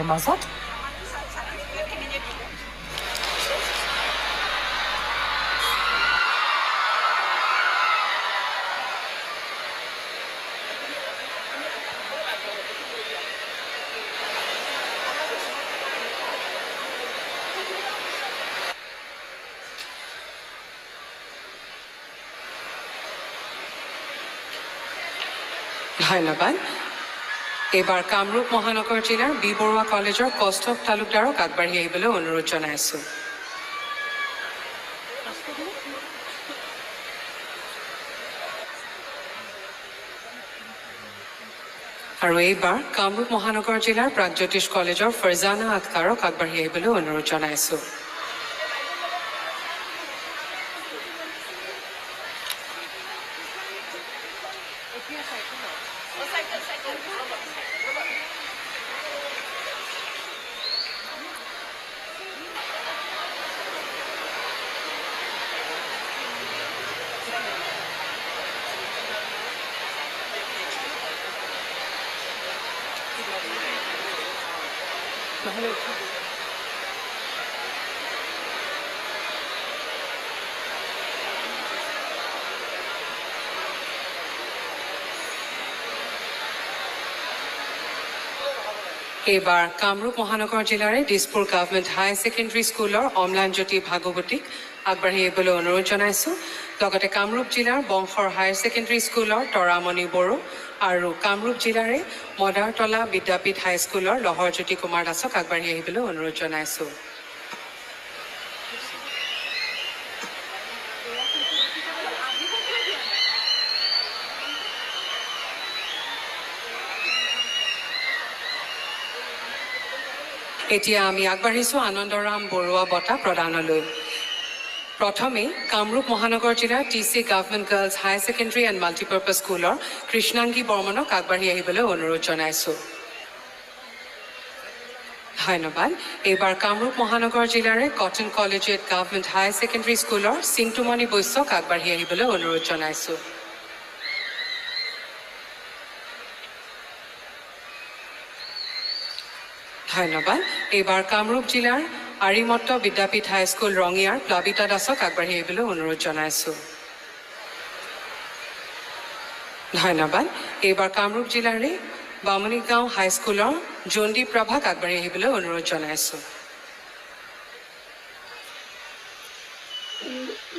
আপোনালোকৰ মাজত। ধন্যবাদ। এইবাৰ কামৰূপ মহানগৰ জিলাৰ বি বৰুৱা কলেজৰ কৌস্তভ তালুকদাৰক আগবাঢ়ি আহিবলৈ অনুৰোধ জনাইছোঁ। আৰু এইবাৰ কামৰূপ মহানগৰ জিলাৰ প্ৰাগজ্যোতিষ কলেজৰ ফৰজানা আখতাৰক আগবাঢ়ি আহিবলৈ অনুৰোধ জনাইছোঁ। এইবাৰ কামৰূপ মহানগৰ জিলাৰে দিছপুৰ গভৰ্ণমেণ্ট হাই ছেকেণ্ডেৰী স্কুলৰ অম্লানজ্যোতি ভাগৱতীক আগবাঢ়ি আহিবলৈ অনুৰোধ জনাইছোঁ। লগতে কামৰূপ জিলাৰ বংশৰ হায়াৰ ছেকেণ্ডেৰী স্কুলৰ তৰামণি বড়ো আৰু কামৰূপ জিলাৰে মদাৰতলা বিদ্যাপীঠ হাইস্কুলৰ লহৰজ্যোতি কুমাৰ দাসক আগবাঢ়ি আহিবলৈ অনুৰোধ জনাইছোঁ। এতিয়া আমি আগবাঢ়িছোঁ আনন্দৰাম বৰুৱা বঁটা প্ৰদানলৈ। প্ৰথমে কামৰূপ মহানগৰ জিলাৰ TC government girls high secondary and multipurpose স্কুলৰ কৃষ্ণাংগী বৰ্মনক আগবাঢ়ি আহিবলৈ অনুৰোধ জনাইছোঁ। ধন্যবাদ। এইবাৰ কামৰূপ মহানগৰ জিলাৰে কটন কলেজিয়েট গভৰ্ণমেণ্ট হাই ছেকেণ্ডেৰী স্কুলৰ চিন্তুমণি বৈশ্যক আগবাঢ়ি আহিবলৈ অনুৰোধ জনাইছোঁ। ধন্যবাদ। এইবাৰ কামৰূপ জিলাৰ আৰিমত্ত বিদ্যাপীঠ হাইস্কুল ৰঙিয়াৰ প্লাবিতা দাসক আগবাঢ়ি আহিবলৈ অনুৰোধ জনাইছোঁ। ধন্যবাদ। এইবাৰ কামৰূপ জিলাৰে বামুণীগাঁও হাইস্কুলৰ জোনদীপ প্ৰভাক আগবাঢ়ি আহিবলৈ অনুৰোধ জনাইছোঁ।